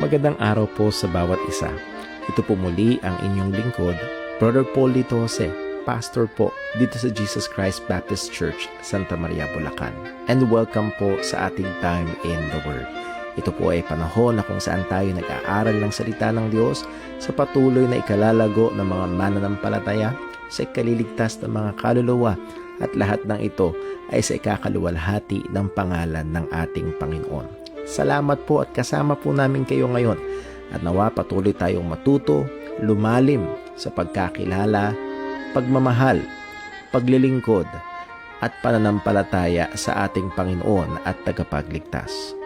Magandang araw po sa bawat isa. Ito po muli ang inyong lingkod, Brother Paul Litose, pastor po dito sa Jesus Christ Baptist Church, Santa Maria, Bulacan. And welcome po sa ating Time in the Word. Ito po ay panahon na kung saan tayo nag-aaral ng salita ng Diyos sa patuloy na ikalalago ng mga mananampalataya, sa ikaliligtas ng mga kaluluwa, at lahat ng ito ay sa ikakaluwalhati ng pangalan ng ating Panginoon. Salamat po at kasama po namin kayo ngayon at nawa patuloy tayong matuto, lumalim sa pagkakilala, pagmamahal, paglilingkod at pananampalataya sa ating Panginoon at tagapagligtas.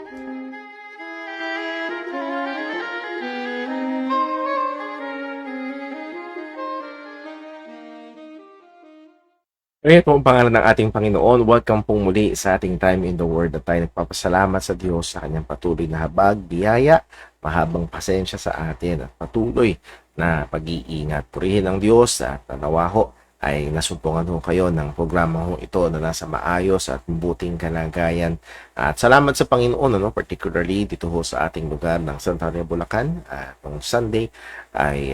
Ngayon po ang pangalan ng ating Panginoon. Welcome pong muli sa ating Time in the Word at tayo nagpapasalamat sa Diyos sa kanyang patuloy na habag, biyaya, mahabang pasensya sa atin at patuloy na pag-iingat. Purihin ang Diyos at nawa ho ay nasumpungan ho kayo ng programa ho ito na nasa maayos at mabuting kalagayan. At salamat sa Panginoon, particularly dito ho sa ating lugar ng Santa Maria, Bulacan. Noong Sunday ay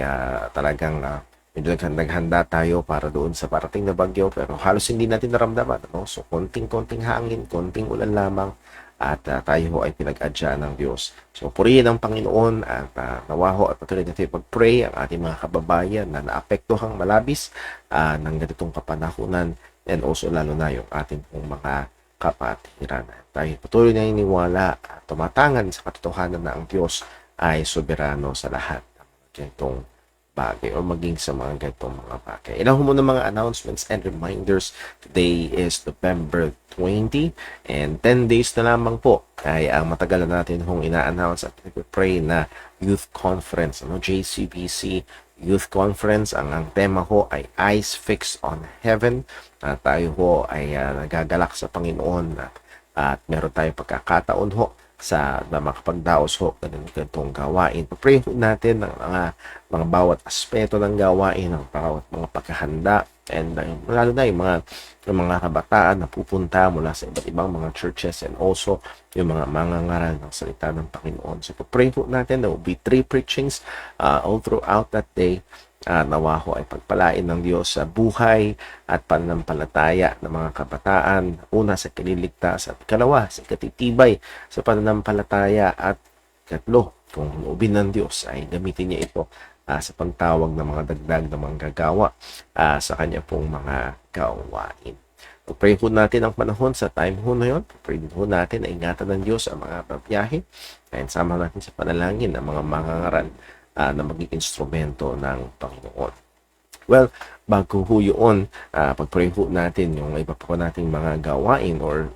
talagang medyo naghanda tayo para doon sa parating na bagyo pero halos hindi natin naramdaman. So konting-konting hangin, konting ulan lamang at tayo ho ay pinag-adya ng Diyos. So purihin ang Panginoon at nawa ho at patuloy natin pag-pray ang ating mga kababayan na naapektuhang malabis ng ganitong kapanahunan and also lalo na yung ating pong mga kapatiran. Tayo patuloy na iniwala at tumatangan sa katotohanan na ang Diyos ay soberano sa lahat ng ganitong bagay o maging sa mga ganitong mga bagay. Ilan mo ng mga announcements and reminders. Today is November 20 and 10 days na lamang po ay ang matagal na natin hong ina-announce at pray na Youth Conference, JCBC Youth Conference. Ang tema ho ay Eyes Fixed on Heaven. Tayo ho ay nagagalak sa Panginoon at meron tayong pagkakataon ho sa na makapagdaos ho ganitong gawain. Pray ho natin ng mga bawat aspeto ng gawain, ng bawat mga pagkahanda, and lalo na yung mga kabataan na pupunta mula sa iba't ibang mga churches and also yung mga mangangaral ng salita ng Panginoon. So pray ho natin, there will be 3 preachings all throughout that day. Nawa ho ay pagpalain ng Diyos sa buhay at pananampalataya ng mga kabataan. Una sa kaliligtas at ikalawa sa katitibay sa pananampalataya at katlo, kung loobin ng Diyos ay gamitin niya ito sa pagtawag ng mga dagdag na mga gagawa sa kanya pong mga gawain. Pray ho natin ang panahon sa time ho na yun. Pray ho natin na ingatan ng Diyos ang mga babiyahe and sama natin sa panalangin ang mga mangangaral na maging instrumento ng Panginoon. Well, bago ho yun, pag-pray ho natin yung iba pa nating mga gawain or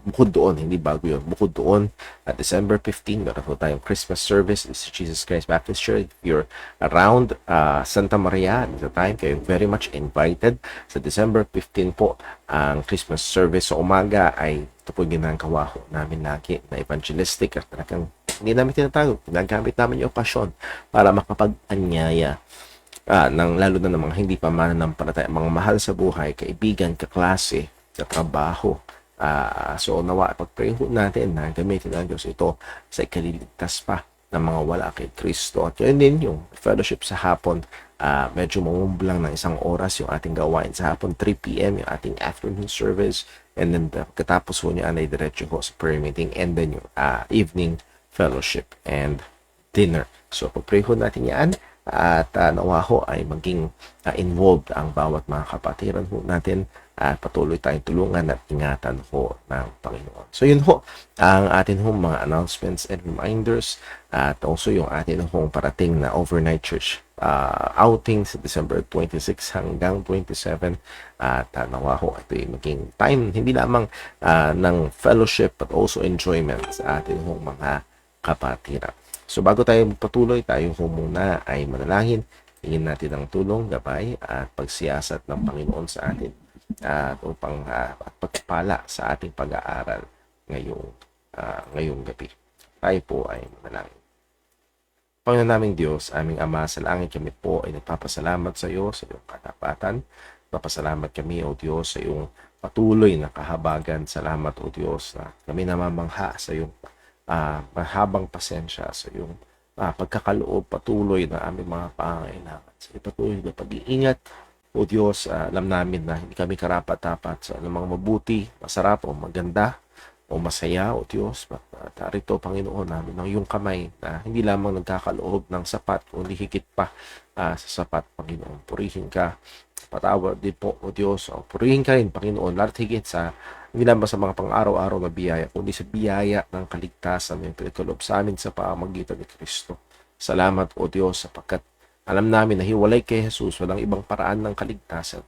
bukod doon, hindi bago yun, bukod doon, at December 15, meron ho tayong Christmas service sa Jesus Christ Baptist Church. If you're around Santa Maria at the time, kayo very much invited. Sa December 15 po, ang Christmas service sa umaga ay ito po ginagawa ho namin lagi na evangelistic at talagang hindi namin tinatago. Ginagamit namin yung okasyon para makapag-anyaya lalo na ng mga hindi pa mananampalataya, mga mahal sa buhay, kaibigan, kaklase, sa trabaho. So nawa, pag-pray ho natin na gamitin ng Diyos ito sa ikaliligtas pa ng mga wala kay Kristo. At yun din yung fellowship sa hapon. Medyo mamumbulang ng 1 oras yung ating gawain sa hapon, 3 p.m. yung ating afternoon service, and then katapos ho niya ay diretso ho sa prayer meeting, and then yung evening fellowship and dinner. So pag-pray ho natin yan at nawa ho ay maging involved ang bawat mga kapatiran ho natin at patuloy tayong tulungan at ingatan ho ng Panginoon. So yun ho ang atin hong mga announcements and reminders at also yung atin hong parating na overnight church outing sa December 26 hanggang 27 at nawa ho ito ay maging time hindi lamang ng fellowship but also enjoyment sa atin hong mga kapatiran. So bago tayo magpatuloy, tayo ho muna ay manalangin. Hingin natin ang tulong, gabay at pagsiyasat ng Panginoon sa atin at upang at pagpala sa ating pag-aaral ngayong gabi. Tayo po ay manalangin. Panginoon naming Diyos, aming Ama sa langit, kami po ay nagpapasalamat sa iyo sa iyong katapatan. Nagpapasalamat kami, O Diyos, sa iyong patuloy na kahabagan. Salamat, O Diyos, na kami namamangha sa iyong mahabang pasensya, sa iyong pagkakaloob patuloy na aming mga pangangailangan. Sa patuloy na pag-iingat, o Diyos, alam namin na hindi kami karapat-dapat sa anumang mabuti, masarap o maganda o masaya, o Diyos. At rito, Panginoon, namin ang iyong kamay na hindi lamang nagkakaloob ng sapat, kundi higit pa sa sapat, Panginoon. Purihin ka, patawad din po, o Diyos. O purihin ka rin, Panginoon, lahat higit sa hindi lamang sa mga pang-araw-araw na biyaya, kundi sa biyaya ng kaligtasan na yung pinagkaloob sa amin sa pamamagitan ni Kristo. Salamat, o Diyos, sapagkat alam namin na hiwalay kay Jesus, walang ibang paraan ng kaligtasan.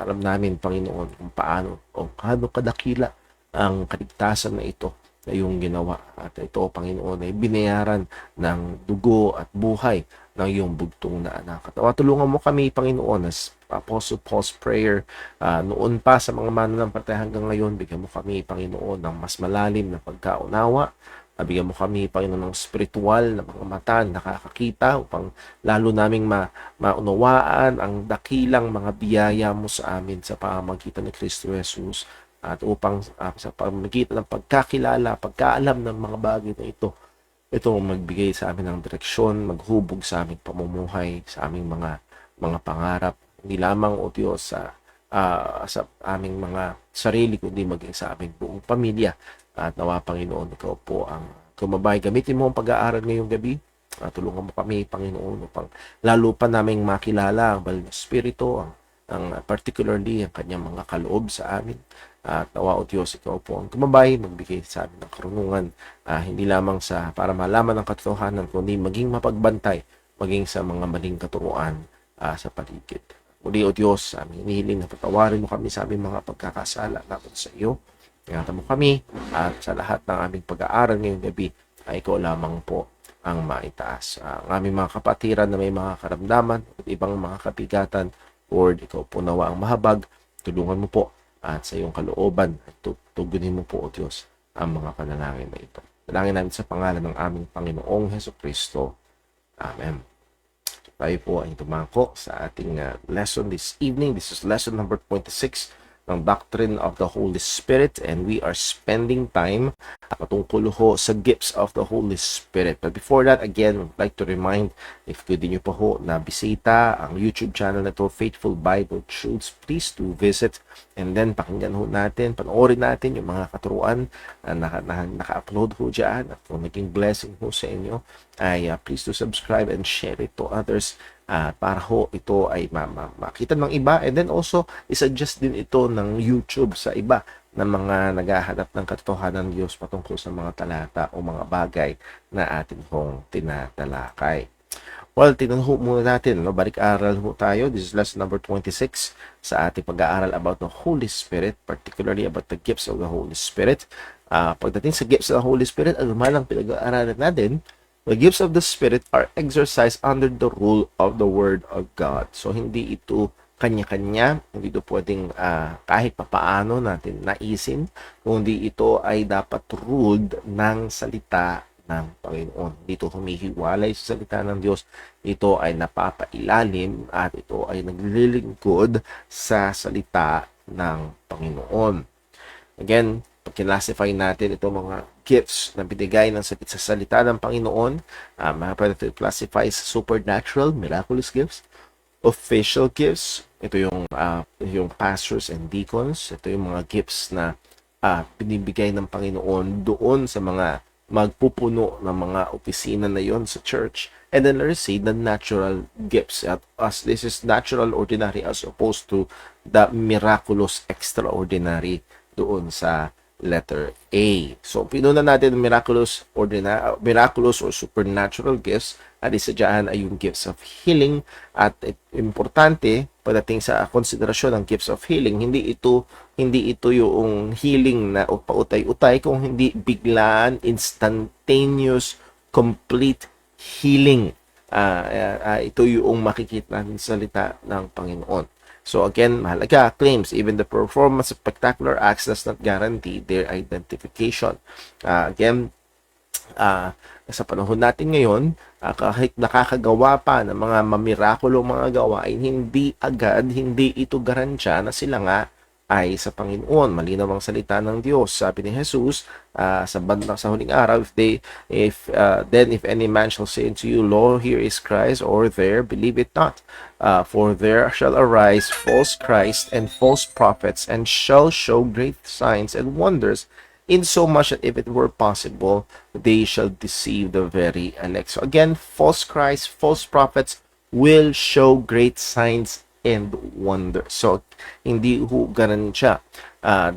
Alam namin, Panginoon, kung paano o paano kadakila ang kaligtasan na ito na iyong ginawa. At ito, Panginoon, ay binayaran ng dugo at buhay ng iyong bugtong na anak. At tulungan mo kami, Panginoon, as Apostle Paul's prayer noon pa sa mga mananampalataya hanggang ngayon, bigyan mo kami, Panginoon, ng mas malalim na pagkaunawa. Bigyan mo kami, Panginoon, ng spiritual na mga mata nakakakita upang lalo naming maunawaan ang dakilang mga biyaya mo sa amin sa pamamagitan ni Kristo Jesus, at upang sa pamamagitan ng pagkakilala, pagkaalam ng mga bagay na ito magbigay sa amin ng direksyon, maghubog sa aming pamumuhay, sa aming mga pangarap, hindi lamang, o Diyos, sa aming mga sarili, kundi maging sa aming buong pamilya. At nawa, Panginoon, ikaw po ang kumabay. Gamitin mo ang pag-aaral ngayong gabi. Tulungan mo kami, Panginoon, upang lalo pa naming makilala ang Banal na Espiritu, ang particularly ang kanyang mga kaloob sa amin. At nawa, o Diyos, ikaw po ang kumabay, magbigay sa amin ng karunungan, hindi lamang para malaman ang katotohanan, kundi maging mapagbantay, maging sa mga maling katuruan sa paligid. Muli, o Diyos, aming hinihiling na patawarin mo kami sa aming mga pagkakasala laban sa iyo. Ingatan mo kami, at sa lahat ng aming pag-aaral ngayong gabi ay ikaw lamang po ang maitaas. Ang aming mga kapatiran na may mga karamdaman at ibang mga kabigatan, Lord, ikaw po nawa ang mahabag, tulungan mo po at sa iyong kalooban at tugunin mo po, O Diyos, ang mga panalangin na ito. Dalangin namin sa pangalan ng aming Panginoong Hesukristo. Amen. Tayo po ay tumako sa ating lesson this evening. This is lesson number 26 ng Doctrine of the Holy Spirit, and we are spending time patungkol ho sa gifts of the Holy Spirit. But before that, again, I'd like to remind, if pwede nyo pa ho na bisita ang YouTube channel na to, Faithful Bible Truths, please do visit, and then pakinggan ho natin, panoorin natin yung mga katuruan na naka-upload ho dyan. At kung naging blessing ho sa inyo, ay please do subscribe and share it to others, para ho ito ay makita ng iba, and then also isuggest din ito ng YouTube sa iba na mga naghahanap ng katotohanan ng Diyos patungkol sa mga talata o mga bagay na atin hong tinatalakay. Well, tinanong muna natin, balik-aral ho tayo. This is lesson number 26 sa ating pag-aaral about the Holy Spirit, particularly about the gifts of the Holy Spirit. Pagdating sa gifts of the Holy Spirit, ano man ang pinag-aaralan natin, the gifts of the Spirit are exercised under the rule of the Word of God. So, hindi ito kanya-kanya, hindi ito pwedeng kahit papaano natin naisin, kundi ito ay dapat ruled ng salita ng Panginoon. Dito humihiwalay sa salita ng Diyos, ito ay napapailalim at ito ay naglilingkod sa salita ng Panginoon. Again, pag-classify natin itong mga gifts na binigay sa salita ng Panginoon, pwede classify sa supernatural, miraculous gifts, official gifts, ito yung pastors and deacons, ito yung mga gifts na binibigay ng Panginoon doon sa mga magpupuno ng mga opisina na yon sa church. And then let's say the natural gifts, as this is natural, ordinary, as opposed to the miraculous, extraordinary doon sa letter A. So, pinuna natin ang miraculous or supernatural gifts, at isa dyan ay yung gifts of healing. At importante, pagdating sa konsiderasyon ng gifts of healing, hindi ito yung healing na pautay-utay, kung hindi biglaan, instantaneous, complete healing. Ito yung makikita natin sa salita ng Panginoon. So again, mahalaga, claims, even the performance of spectacular acts does not guarantee their identification. Again, sa panahon natin ngayon, kahit nakakagawa pa ng mga mamirakulong mga gawain, hindi ito garantiya na sila nga ay sa Panginoon. Malinaw ang salita ng Diyos. Sabi ni Jesus sa huling araw, then if any man shall say unto you, Lo, here is Christ, or there, believe it not. For there shall arise false Christ and false prophets, and shall show great signs and wonders, insomuch that if it were possible, they shall deceive the very elect. So again, false Christ, false prophets will show great signs and wonders. So, hindi ho ganun siya.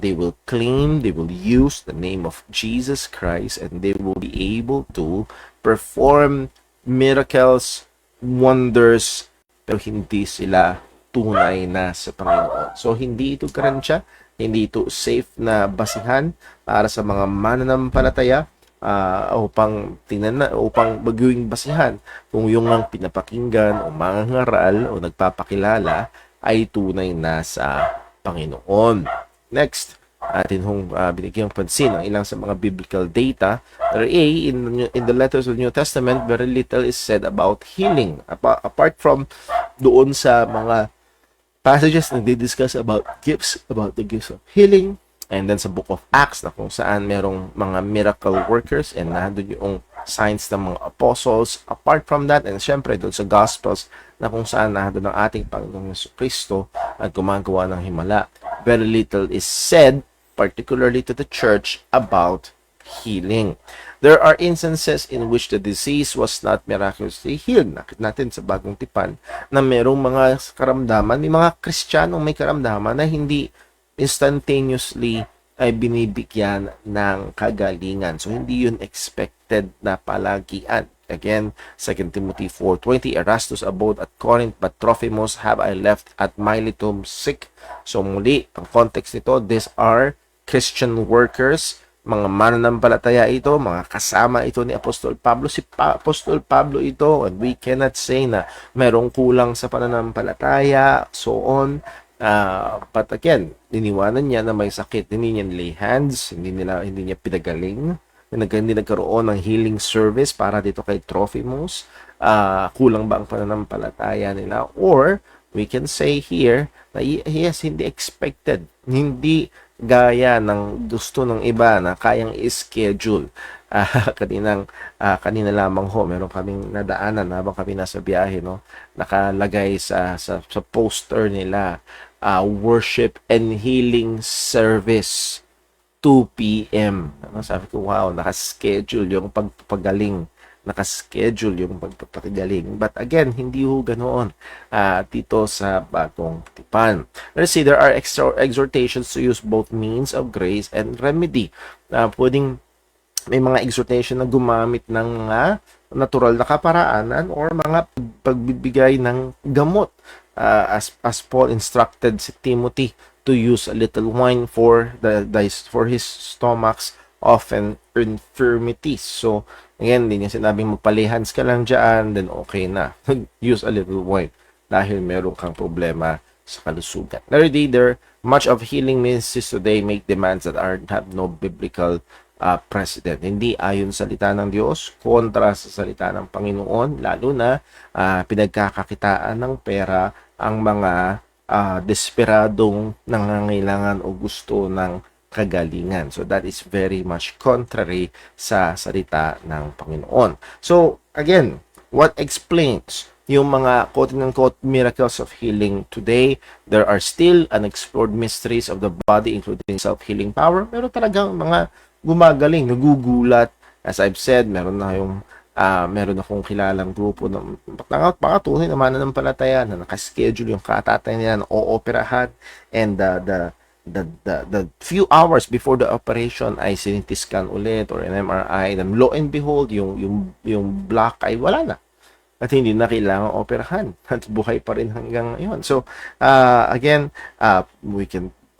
They will claim, they will use the name of Jesus Christ, and they will be able to perform miracles, wonders, pero hindi sila tunay na sa Panginoon. So, hindi ito ganun siya. Hindi ito safe na basihan para sa mga mananampalataya upang magawing basihan kung yung ang pinapakinggan o mangangaral o nagpapakilala ay tunay na sa Panginoon. Next, atin hong binigyang pansin ang ilang sa mga biblical data. In the letters of the New Testament, very little is said about healing. Apart from doon sa mga passages na discuss about the gifts of healing, and then sa Book of Acts na kung saan merong mga miracle workers and nandun yung signs ng mga apostles. Apart from that, and syempre doon sa Gospels na kung saan nandun ang ating Panginoong Jesucristo at gumagawa ng himala, very little is said, particularly to the church, about healing. There are instances in which the disease was not miraculously healed. Nakita natin sa Bagong Tipan na merong mga karamdaman, may mga Kristiyanong may karamdaman na hindi instantaneously ay binibigyan ng kagalingan. So, hindi yun expected na palagian. Again, 2 Timothy 4:20, Erastus abode at Corinth, but Trophimus have I left at Miletum sick. So, muli, ang context nito, these are Christian workers, mga mananampalataya ito, mga kasama ito ni Apostol Pablo. Si Apostol Pablo ito, and we cannot say na merong kulang sa pananampalataya, so on. But again, niniwanan niya na may sakit. Hindi niya lay hands, hindi niya pinagaling, hindi nagkaroon ng healing service para dito kay Trophimus. Kulang ba ang pananampalataya nila? Or, we can say here na yes, hindi expected. Hindi gaya ng gusto ng iba na kayang i-schedule. Kanina lamang ho, meron kaming nadaanan habang kami nasa biyahe, no? Nakalagay sa poster nila, worship and healing service 2 p.m. Sabi ko, wow, nakaschedule yung pagpapagaling, nakaschedule yung pagpapagaling. But again, hindi ho ganoon dito sa Bagong Tipan. Let's see, there are exhortations to use both means of grace and remedy. Pwedeng may mga exhortation na gumamit ng mga natural na kaparaanan or mga pagbibigay ng gamot. As Paul instructed si Timothy to use a little wine for his stomach's often infirmities. So, again, hindi niya sinabing magpalihans ka lang dyan, then okay na. Use a little wine dahil meron kang problema sa kalusugan. There, much of healing ministries today make demands that have no biblical precedent. Hindi ayon sa salita ng Diyos, kontra sa salita ng Panginoon, lalo na pinagkakakitaan ng pera ang mga desperadong nangangailangan o gusto ng kagalingan. So that is very much contrary sa salita ng Panginoon. So again, what explains yung mga quote-unquote miracles of healing today? There are still unexplored mysteries of the body, including self-healing power. Pero talagang mga gumagaling, nagugulat. As I've said, meron akong kilalang grupo ng tunay na mananampalataya na nakaschedule yung katatay nila na ooperahan, and the few hours before the operation ay sinitiskan ulit or an MRI, then lo and behold, yung block ay wala na. At hindi na kailangan operahan. At buhay pa rin hanggang ngayon. So, again,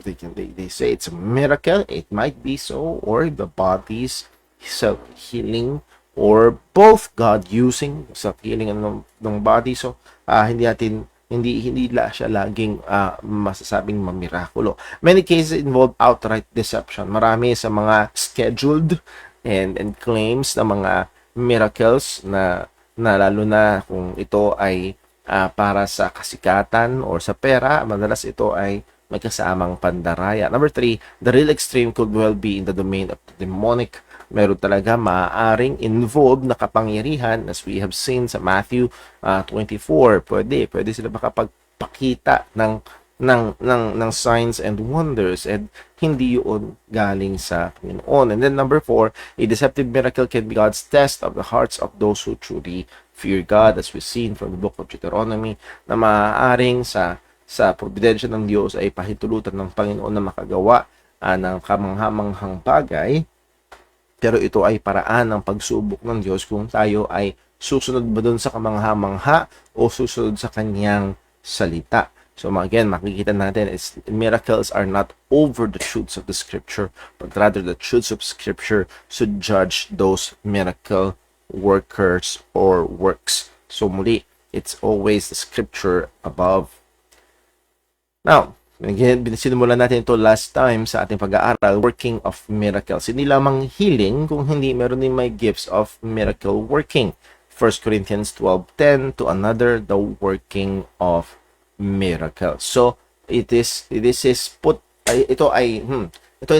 they say it's a miracle. It might be so, or the body's self-healing, or both God using self-healing ng body. So, hindi siya laging masasabing mamirakulo. Many cases involve outright deception. Marami sa mga scheduled and claims na mga miracles na lalo na kung ito ay para sa kasikatan or sa pera, madalas ito ay may kasamang pandaraya. Number 3, the real extreme could well be in the domain of the demonic. Meron talaga maaaring involved na kapangyarihan as we have seen sa Matthew 24. Pwede sila makapagpakita ng signs and wonders, and hindi yun galing sa Panginoon. And then number 4, a deceptive miracle can be God's test of the hearts of those who truly fear God, as we've seen from the book of Deuteronomy, na maaaring sa providensya ng Diyos ay pahintulutan ng Panginoon na makagawa ng kamanghamanghang bagay, pero ito ay paraan ng pagsubok ng Diyos kung tayo ay susunod ba dun sa kamangha-mangha o susunod sa kanyang salita. So again, makikita natin is miracles are not over the truths of the scripture, but rather the truths of scripture should judge those miracle workers or works. So muli, it's always the scripture above. Now, again, sinumulan natin ito last time sa ating pag-aaral, working of miracles. Hindi lamang healing, kung hindi meron din may gifts of miracle working. 1 Corinthians 12:10 to another, the working of miracles. So, ito ay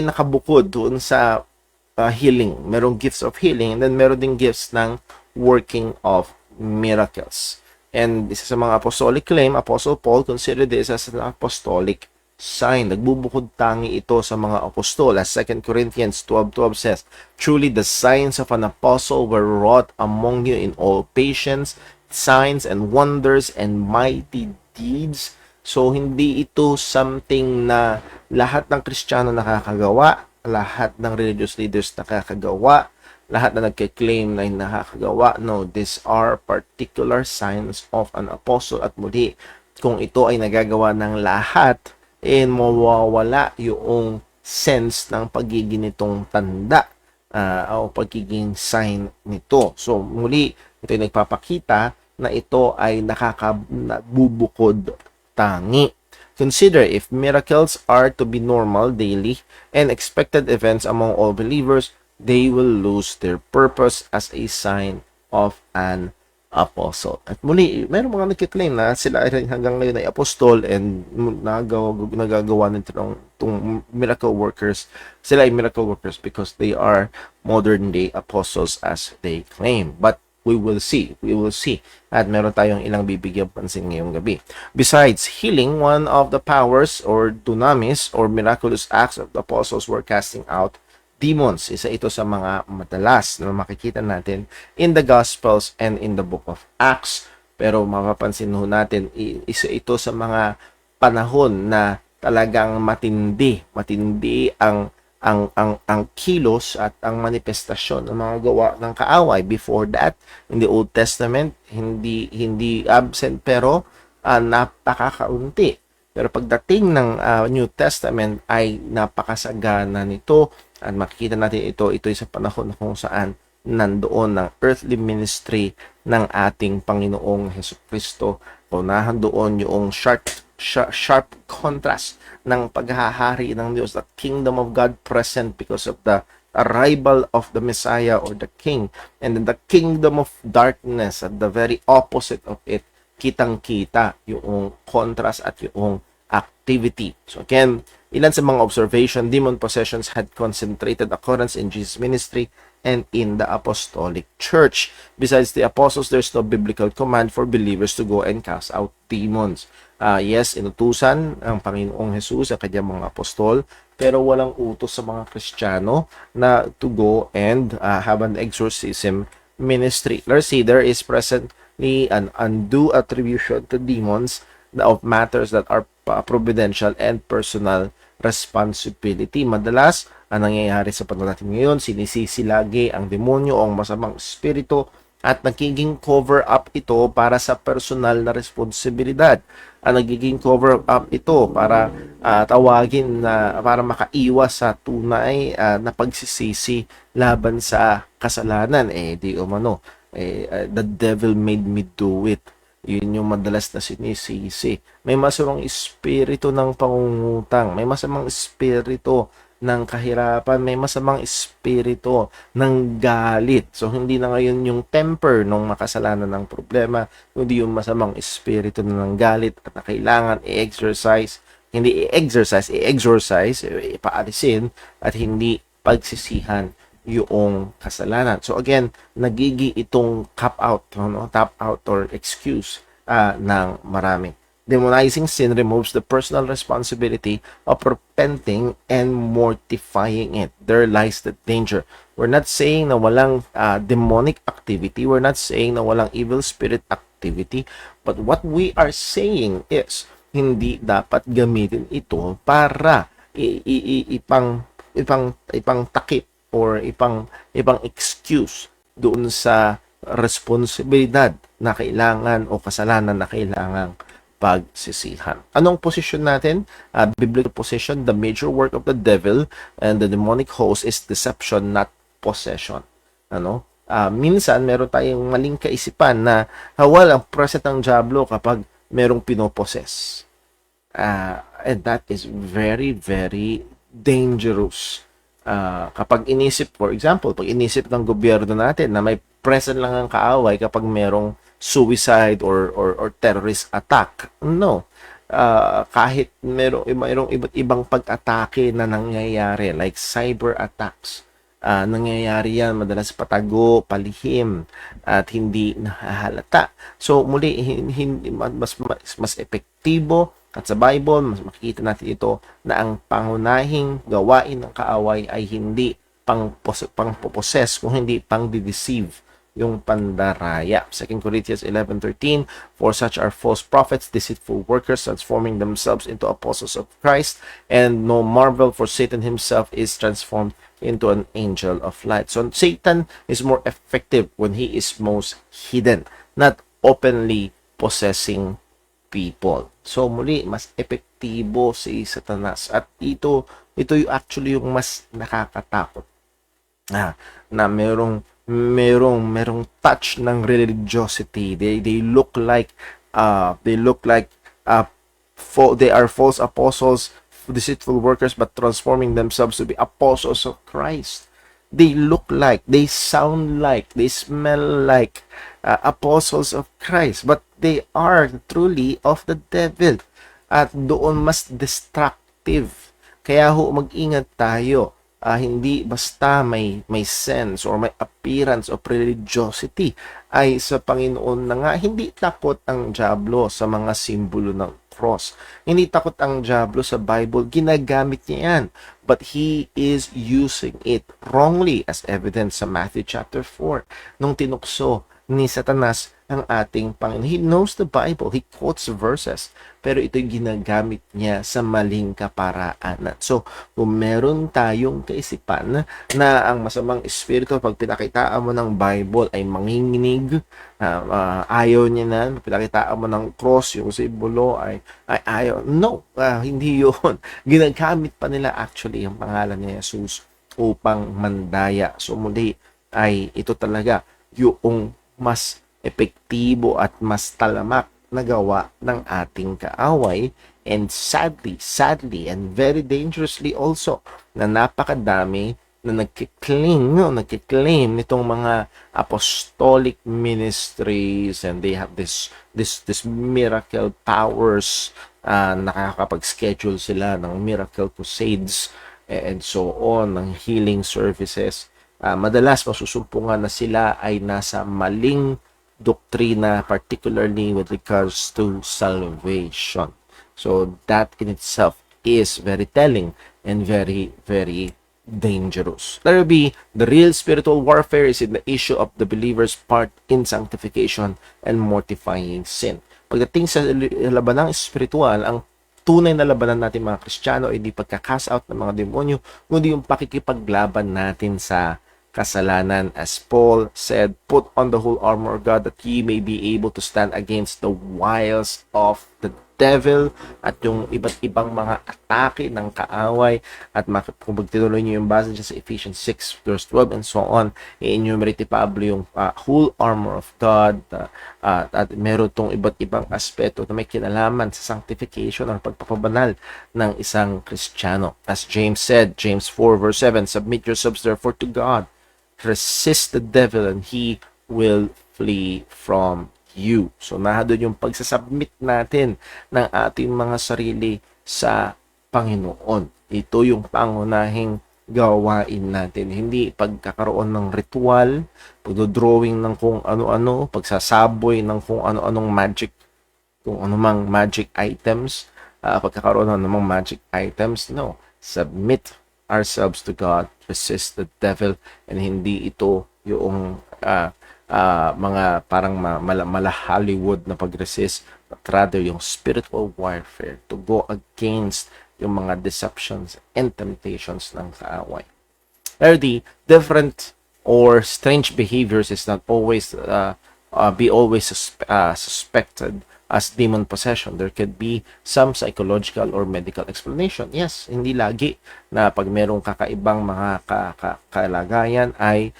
nakabukod doon sa healing. Merong gifts of healing, and then meron ding gifts ng working of miracles. And isa sa mga apostolic claim, Apostle Paul considered this as an apostolic sign. Nagbubukod tangi ito sa mga apostol. As 2 Corinthians 12:12 says, truly the signs of an apostle were wrought among you in all patience, signs and wonders and mighty deeds. So, hindi ito something na lahat ng Kristiyano nakakagawa, lahat ng religious leaders nakakagawa, lahat na nagke-claim na nakakagawa. No, these are particular signs of an apostle. At muli, kung ito ay nagagawa ng lahat, mawawala yung sense ng pagiging nitong tanda o pagiging sign nito. So, muli, ito ay nagpapakita na ito ay nakakabubukod tangi. Consider if miracles are to be normal, daily, and expected events among all believers, they will lose their purpose as a sign of an apostle. At muli, mayroong mga nagkiklaim na sila ay hanggang ngayon ay apostol and nagagawa nitong miracle workers. Sila ay miracle workers because they are modern day apostles as they claim. But we will see. At meron tayong ilang bibigyan pansin ngayong gabi. Besides healing, one of the powers or dunamis or miraculous acts of the apostles were casting out demons. Isa ito sa mga madalas na makikita natin in the Gospels and in the book of Acts. Pero mapapansin ho natin, isa ito sa mga panahon na talagang matindi ang kilos at ang manifestasyon ng mga gawa ng kaaway. Before that, in the Old Testament, hindi absent pero napakakaunti. Pero pagdating ng New Testament ay napakasagana nito, at makikita natin ito ay sa panahon kung saan nandoon ng earthly ministry ng ating Panginoong Hesukristo. Unahan doon yung sharp contrast ng paghahari ng Diyos, the kingdom of God present because of the arrival of the Messiah or the King, and then the kingdom of darkness at the very opposite of it. Kitang-kita yung contrast at yung activity. So again, ilan sa mga observation, demon possessions had concentrated occurrence in Jesus' ministry and in the apostolic church. Besides the apostles, there's no biblical command for believers to go and cast out demons. Yes, inutusan ang Panginoong Jesus ang kanyang mga apostol, pero walang utos sa mga Kristiyano na to go and have an exorcism ministry. Let's see, there is presently an undue attribution to demons of matters that are providential and personal responsibility. Madalas, ang nangyayari sa panahon natin ngayon, sinisisi lagi ang demonyo o ang masamang espiritu at nagiging cover up ito para sa personal na responsibilidad. Nagiging cover up ito para tawagin na para makaiwas sa tunay na pagsisisi laban sa kasalanan. Di umano, the devil made me do it. Yun yung madalas na sinisisi. May masamang espiritu ng pangungutang, may masamang espiritu ng kahirapan, may masamang espiritu ng galit. So, hindi na ngayon yung temper ng makasalanan ng problema, kundi yung masamang espiritu ng galit at na kailangan i-exercise Hindi i-exorcise, ipaalisin, at hindi pagsisihan yung kasalanan. So again, nagigi itong tap out or excuse ng marami. Demonizing sin removes the personal responsibility of repenting and mortifying it. There lies the danger. We're not saying na walang demonic activity. We're not saying na walang evil spirit activity. But what we are saying is, hindi dapat gamitin ito para ipang takip or ibang excuse doon sa responsibilidad na kailangan o kasalanan na kailangang pagsisihan. Anong posisyon natin? Biblical position, the major work of the devil and the demonic host is deception, not possession. Minsan meron tayong maling kaisipan na ang present ng diablo kapag merong pinoposes. And that is very, very dangerous. Kapag inisip, for example, pag inisip ng gobyerno natin na may present lang ang kaaway kapag merong suicide or terrorist attack. No. Kahit mayroong iba't ibang pag-atake na nangyayari, like cyber attacks. Nangyayari yan madalas patago, palihim, at hindi nahahalata. So muli, mas epektibo, at sa Bible, mas makikita natin ito na ang pangunahing gawain ng kaaway ay hindi pang-possess, kung hindi pang-deceive, yung pandaraya. 2 Corinthians 11:13, for such are false prophets, deceitful workers, transforming themselves into apostles of Christ, and no marvel, for Satan himself is transformed into an angel of light. So Satan is more effective when he is most hidden, not openly possessing people. So muli, mas epektibo si Satanas, at ito yung actually yung mas nakakatakot na merong touch ng religiosity. They look like they are false apostles, deceitful workers, but transforming themselves to be apostles of Christ. They look like, they sound like, they smell like apostles of Christ, but they are truly of the devil. At doon mas destructive. Kaya mag-ingat tayo. Hindi basta may sense or may appearance of religiosity ay sa Panginoon na nga. Hindi takot ang diablo sa mga simbolo ng cross. Hindi takot ang diablo sa Bible. Ginagamit niya yan. But he is using it wrongly, as evident sa Matthew chapter 4. Nung tinukso ni Satanas ang ating Panginoon. He knows the Bible. He quotes verses. Pero ito'y ginagamit niya sa maling kaparaanan. So, kung meron tayong kaisipan na ang masamang espiritu, pag pinakitaan mo ng Bible ay manginginig, ayaw niya na, pinakitaan mo ng cross, yung simbolo ay ayaw. No, hindi yun. Ginagamit pa nila actually ang pangalan ni Jesus upang mandaya. So, muli ay ito talaga yung mas epektibo at mas talamak na gawa ng ating kaaway, and sadly and very dangerously also na napakadami na nagkiklaim nitong mga apostolic ministries, and they have this miracle powers, nakakapag-schedule sila ng miracle crusades and so on, ng healing services. Madalas masusumpungan na sila ay nasa maling doktrina, particularly with regards to salvation. So that in itself is very telling and very, very dangerous. Letter B, the real spiritual warfare is in the issue of the believer's part in sanctification and mortifying sin. Pagdating sa labanang espiritual, ang tunay na labanan natin mga Kristiyano ay hindi pagka-cast out ng mga demonyo, kundi yung pakikipaglaban natin sa kasalanan. As Paul said, put on the whole armor of God that ye may be able to stand against the wiles of the devil, at yung iba't ibang mga atake ng kaaway. At kung magtinuloy nyo yung base dyan sa Ephesians 6 verse 12 and so on, i-enumerate Pablo yung whole armor of God, at meron tong iba't ibang aspeto na may kinalaman sa sanctification o pagpapabanal ng isang Kristiyano. As James said, James 4 verse 7, submit yourselves therefore to God, resist the devil and he will flee from you. So doon yung pagsasubmit natin ng ating mga sarili sa Panginoon. Ito yung pangunahing gawain natin. Hindi pagkakaroon ng ritual, pagdodrawing ng kung ano-ano, pagsasaboy ng kung ano-anong magic, kung anumang magic items, pagkakaroon ng anumang magic items. No. Submit ourselves to God, resist the devil, and hindi ito yung mga parang mala Hollywood na pag-resist, but rather yung spiritual warfare to go against yung mga deceptions and temptations ng kaaway. Thirdly, different or strange behaviors is not always be always suspected as demon possession. There could be some psychological or medical explanation. Yes, hindi lagi na pag merong kakaibang mga kalagayan ay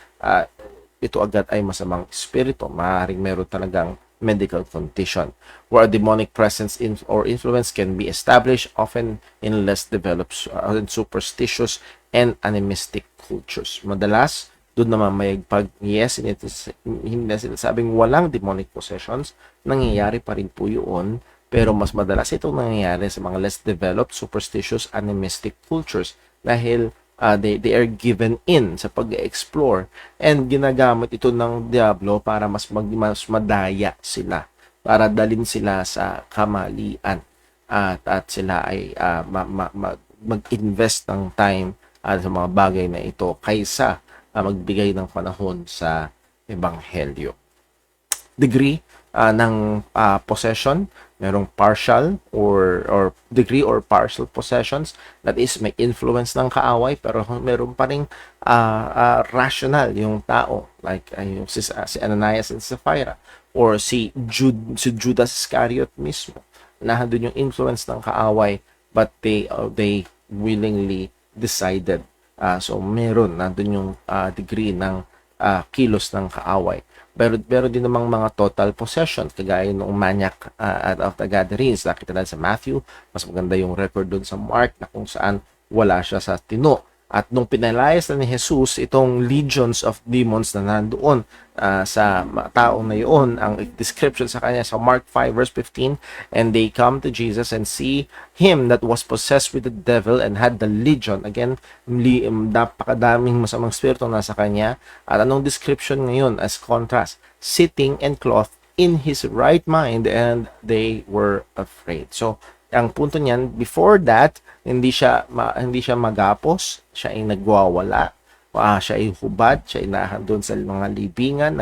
ito agad ay masamang espiritu. Maaaring meron talagang medical condition where a demonic presence or influence can be established, often in less developed superstitious and animistic cultures. Madalas, doon naman may yes, hindi na sinasabing walang demonic possessions, nangyayari pa rin po yun, pero mas madalas itong nangyayari sa mga less developed, superstitious, animistic cultures dahil they are given in sa pag-explore and ginagamit ito ng Diablo para mas madaya sila, para dalin sila sa kamalian at sila ay mag-invest ng time sa mga bagay na ito kaysa magbigay ng panahon sa ebanghelyo. Degree ng possession, merong partial or degree or partial possessions, that is may influence ng kaaway pero meron pa ring rational yung tao, like yung si Ananias and Sapphira, or si Judas Iscariot mismo, nandun yung influence ng kaaway but they willingly decided. So meron nandun yung degree ng kilos ng kaaway. Pero din namang mga total possession, kagaya ng maniac of the Gadarenes. Nakita natin sa Matthew, mas maganda yung record doon sa Mark na kung saan wala siya sa tino. At nung pinalayas na ni Jesus itong legions of demons na nandoon sa taong na yun, ang description sa kanya sa Mark 5 verse 15, and they come to Jesus and see him that was possessed with the devil and had the legion. Again, napakadaming masamang spirito nasa kanya. At anong description ngayon as contrast? Sitting and clothed in his right mind, and they were afraid. So, ang punto niyan, before that, hindi siya magapos, siya ay nagwawala, siya ay hubad, siya ay nahandun sa mga libingan,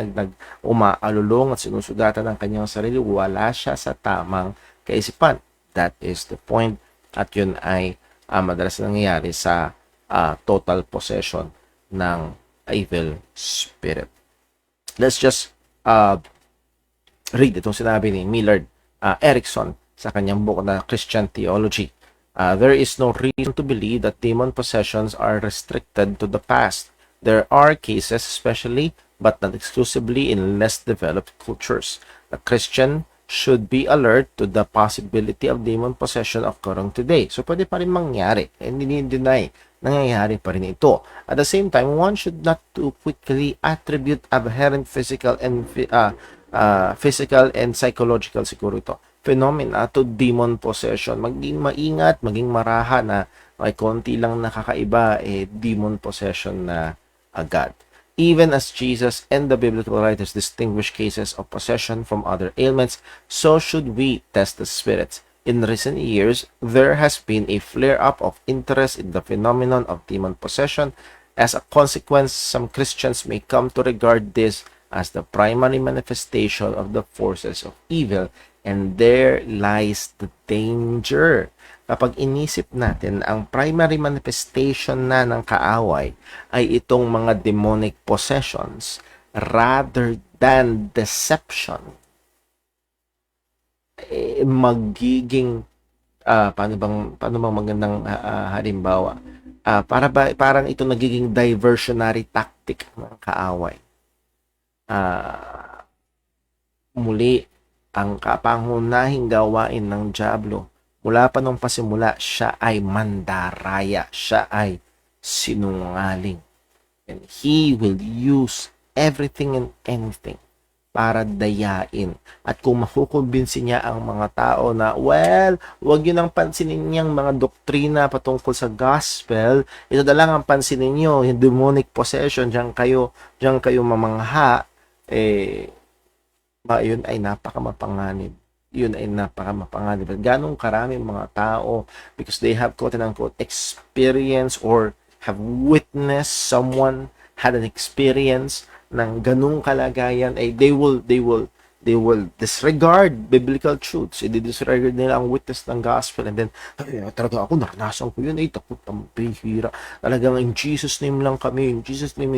umaalulong at sinusugatan ng kanyang sarili, wala siya sa tamang kaisipan. That is the point. At yun ay madalas nangyayari sa total possession ng evil spirit. Let's just read itong sinabi ni Millard Erickson sa kanyang book na Christian Theology. There is no reason to believe that demon possessions are restricted to the past. There are cases, especially but not exclusively, in less developed cultures. The Christian should be alert to the possibility of demon possession occurring today. So, pwede pa rin mangyari. Hindi ni-deny. Nangyayari pa rin ito. At the same time, one should not too quickly attribute aberrant physical and psychological siguro ito phenomena to demon possession. Maging maingat, maging maraha na may konti lang nakakaiba, demon possession na agad. Even as Jesus and the biblical writers distinguish cases of possession from other ailments, so should we test the spirits. In recent years, there has been a flare-up of interest in the phenomenon of demon possession. As a consequence, some Christians may come to regard this as the primary manifestation of the forces of evil. And there lies the danger. Kapag inisip natin, ang primary manifestation na ng kaaway ay itong mga demonic possessions rather than deception, magiging paano bang magandang halimbawa? Parang ito nagiging diversionary tactic ng kaaway. Muli, ang kapangunahing gawain ng Diablo, mula pa nung pasimula, siya ay mandaraya, siya ay sinungaling. And he will use everything and anything para dayain. At kung makukumbinsi niya ang mga tao na, well, huwag yun ang pansinin niyang mga doktrina patungkol sa gospel, ito na lang ang pansinin niyo, yung demonic possession, diyan kayo mamangha, yun ay napakamapanganib. Yun ay napakamapanganib. Ganong karaming mga tao, because they have quote-unquote experience or have witnessed someone had an experience ng ganung kalagayan, ay they will disregard biblical truths. I-disregard nila ang witness ng gospel, and then talaga ako naranasan ko yun, takot ang bihira, talagang in Jesus name lang kami, in Jesus name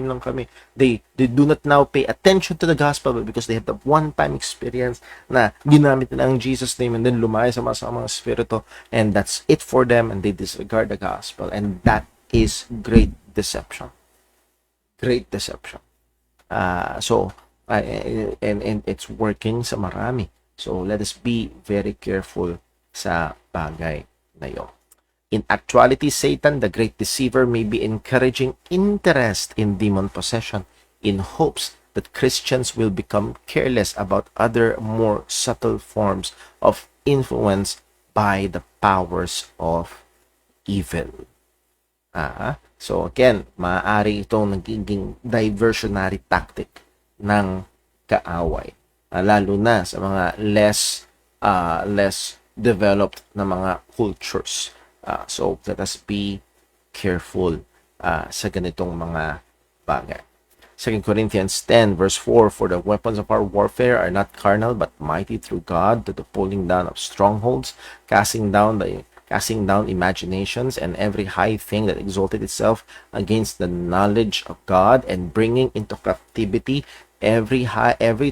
lang kami. They do not now pay attention to the gospel because they have the one-time experience na ginamit nila ang Jesus name, and then lumaya sa masamang spirito, and that's it for them, and they disregard the gospel, and that is great deception. Great deception. And it's working sa marami. So let us be very careful sa bagay na yun. In actuality, Satan, the great deceiver, may be encouraging interest in demon possession in hopes that Christians will become careless about other more subtle forms of influence by the powers of evil. So again, maaari itong nagiging diversionary tactic ng kaaway, lalo na sa mga less developed na mga cultures. So let us be careful sa ganitong mga bagay. 2 Corinthians 10 verse 4, for the weapons of our warfare are not carnal but mighty through God to the pulling down of strongholds, casting down imaginations and every high thing that exalted itself against the knowledge of God, and bringing into captivity every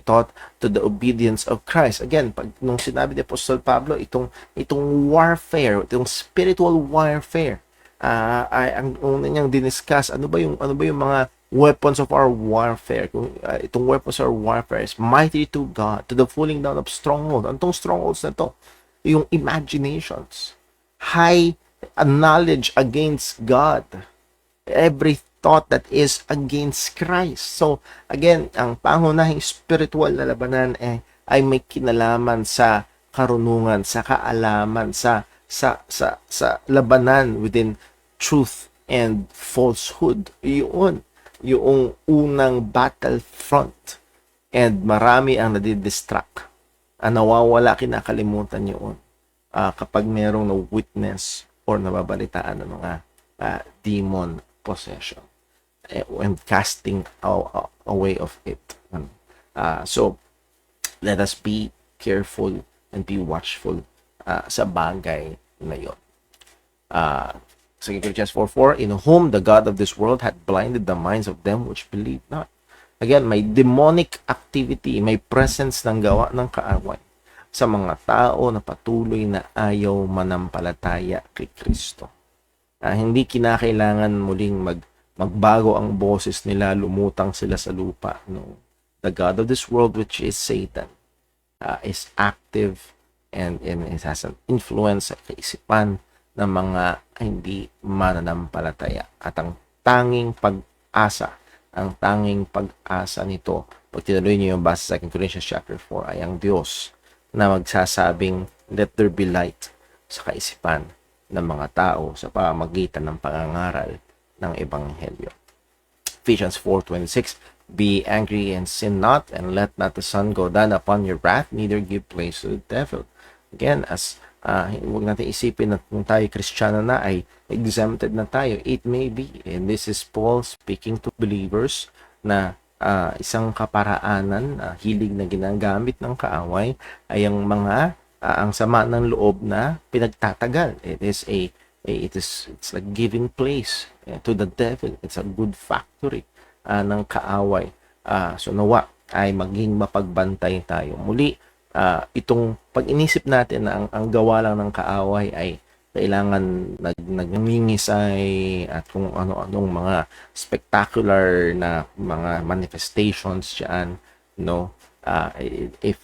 thought to the obedience of Christ. Again, pag nung sinabi ni Apostle Pablo, itong warfare, itong spiritual warfare, ay ang una niyang diniscuss, ano ba yung mga weapons of our warfare. Itong weapons of our warfare is mighty to God, to the pulling down of strongholds. Anong strongholds na to? Yung imaginations, high knowledge against God, every thought that is against Christ. So again, ang pangunahing spiritual na labanan ay may kinalaman sa karunungan, sa kaalaman, sa labanan within truth and falsehood. Yun yung unang battlefront, and marami ang nadidistract, nawawala, kinakalimutan yun kapag merong na-witness or nababalitaan ng mga demon possession and casting away of it. So let us be careful and be watchful sa bagay na yun. 2 Corinthians 4:4, in whom the God of this world had blinded the minds of them which believe not. Again, may demonic activity, may presence ng gawa ng kaaway sa mga tao na patuloy na ayaw manampalataya kay Kristo. Hindi kinakailangan muling magbago ang boses nila, lumutang sila sa lupa. No. The God of this world, which is Satan, is active and it has an influence sa kaisipan ng mga hindi mananampalataya. At ang tanging pag-asa nito, pag tinuloy niyo yung basa sa 2 Corinthians chapter 4, ay ang Diyos na magsasabing, let there be light sa kaisipan ng mga tao sa pamamagitan ng pangangaral ng Ebanghelyo. Ephesians 4:26, be angry and sin not, and let not the sun go down upon your wrath, neither give place to the devil. Again, as huwag natin isipin na kung tayo Kristiyano na ay exempted na tayo. It may be, and this is Paul speaking to believers, na isang kaparaanan, hilig na ginagamit ng kaaway ay ang mga ang sama ng loob na pinagtatagal. It's like giving place to the devil. It's a good factory ng kaaway. So nawa ay maging mapagbantay tayo. Muli, itong pag-inisip natin na ang gawa lang ng kaaway ay kailangan nagningisay at kung ano-anong mga spectacular na mga manifestations diyan, no, if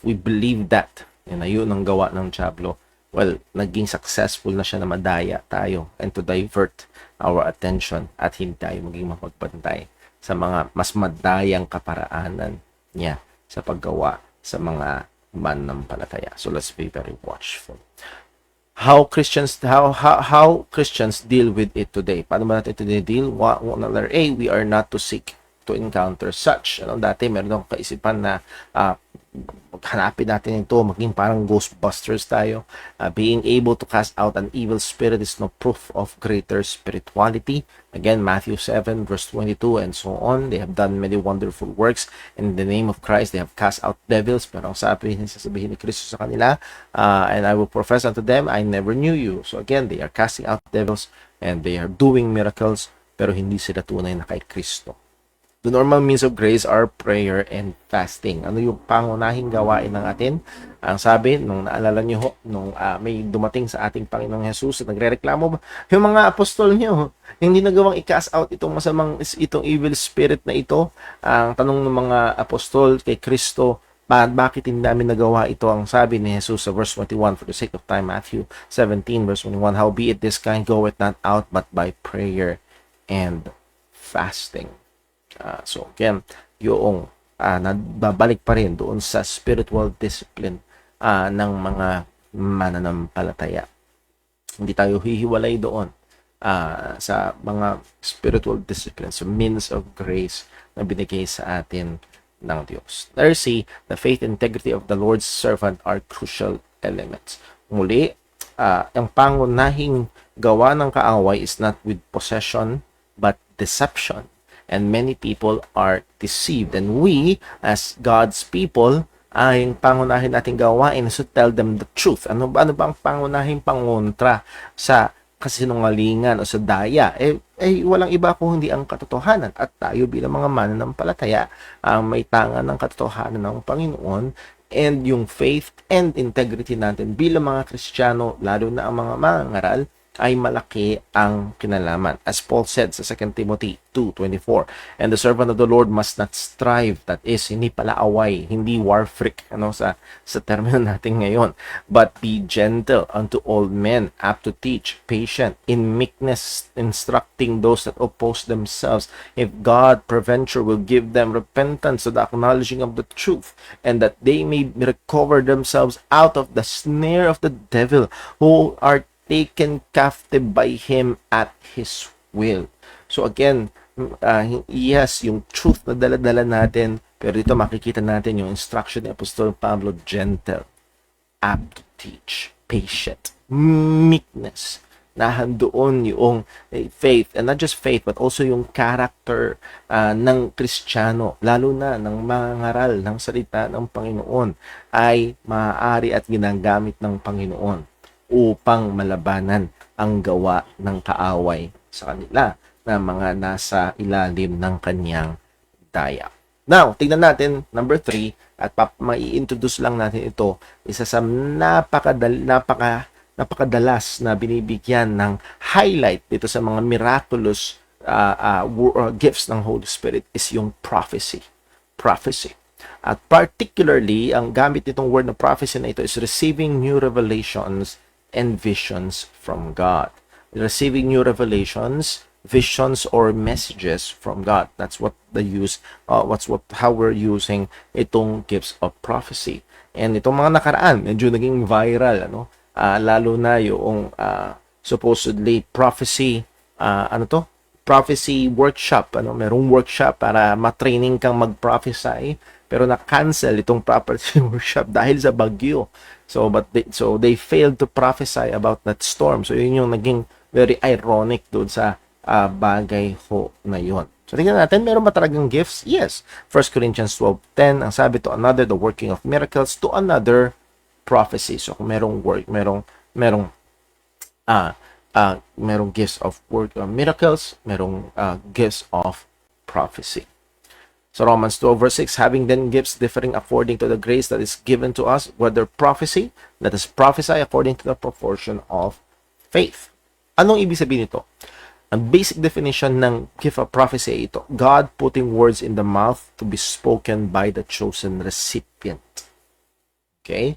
we believe that na yun ang gawa ng Diablo, well, naging successful na siya na madaya tayo and to divert our attention at hindi tayo maging mapagbantay sa mga mas madayang kaparaanan niya sa paggawa sa mga mananampalataya. So let's be very watchful. How Christians deal with it today? Paano ba natin ito deal? Letter A, we are not to seek to encounter such. Dati meron akong kaisipan na hanapin natin ito, maging parang Ghostbusters tayo. Being able to cast out an evil spirit is no proof of greater spirituality. Again, Matthew 7 verse 22 and so on. They have done many wonderful works in the name of Christ. They have cast out devils. Pero ang sasabihin ni Kristo sa kanila, and I will profess unto them, I never knew you. So again, they are casting out devils and they are doing miracles, pero hindi sila tunay na kay Kristo. The normal means of grace are prayer and fasting. Ano yung pangunahing gawain ng atin? Ang sabi, nung naalala nyo ho, nung may dumating sa ating Panginoong Jesus at nagre-reklamo ba, yung mga apostol nyo, hindi nagawang i-cast out itong itong evil spirit na ito. Ang tanong ng mga apostol kay Kristo, bakit hindi namin nagawa ito? Ang sabi ni Jesus sa verse 21, for the sake of time, Matthew 17 verse 21, howbeit this kind goeth not out but by prayer and fasting. So again, yung nababalik pa rin doon sa spiritual discipline ng mga mananampalataya. Hindi tayo hihiwalay doon sa mga spiritual disciplines, sa means of grace na binigay sa atin ng Diyos. Letter C, the faith and integrity of the Lord's servant are crucial elements. Muli, ang pangunahing gawa ng kaaway is not with possession but deception. And many people are deceived. And we, as God's people, ang pangunahin nating gawain is to tell them the truth. Ano ba ang pangunahing pangontra sa kasinungalingan o sa daya? Walang iba kung hindi ang katotohanan. At tayo bilang mga mananampalataya, may tangan ng katotohanan ng Panginoon, and yung faith and integrity natin bilang mga Kristiyano, lalo na ang mga mangangaral, ay malaki ang kinalaman. As Paul said sa 2 Timothy 2:24, and the servant of the Lord must not strive, that is, hindi pala away, hindi war freak, sa termino natin ngayon, but be gentle unto all men, apt to teach, patient, in meekness, instructing those that oppose themselves, if God peradventure will give them repentance to the acknowledging of the truth, and that they may recover themselves out of the snare of the devil, who are taken captive by him at his will. So again, yes, yung truth na dala-dala natin, pero dito makikita natin yung instruction ni Apostol Pablo, gentle, apt to teach, patient, meekness, nahandoon yung faith, and not just faith, but also yung character ng Kristiyano, lalo na ng mangaral ng salita ng Panginoon, ay maaari at ginagamit ng Panginoon upang malabanan ang gawa ng kaaway sa kanila na mga nasa ilalim ng kanyang daya. Now, tignan natin, number 3, at mai-introduce lang natin ito, isa sa napakadalas na binibigyan ng highlight dito sa mga miraculous gifts ng Holy Spirit is yung prophecy. Prophecy. At particularly, ang gamit nitong word na prophecy na ito is receiving new revelations and visions from God. Receiving new revelations, visions, or messages from God. That's what they use. How we're using itong gifts of prophecy. And itong mga nakaraan, medyo naging viral, lalo na yung supposedly prophecy, prophecy workshop, merong workshop para matraining kang mag-prophesy, pero na-cancel itong prophecy workshop dahil sa bagyo. So they failed to prophesy about that storm. So yun yung naging very ironic doon sa bagay ho na yun. So tingnan natin, meron ba talagang gifts? Yes. 1 Corinthians 12:10, ang sabi, to another the working of miracles, to another prophecy. So kung merong gifts of miracles, merong gifts of prophecy. So Romans 12:6, having then gifts differing according to the grace that is given to us, whether prophecy, let us prophesy according to the proportion of faith. Anong ibig sabihin nito? Ang basic definition ng gift of prophecy ito, God putting words in the mouth to be spoken by the chosen recipient. Okay?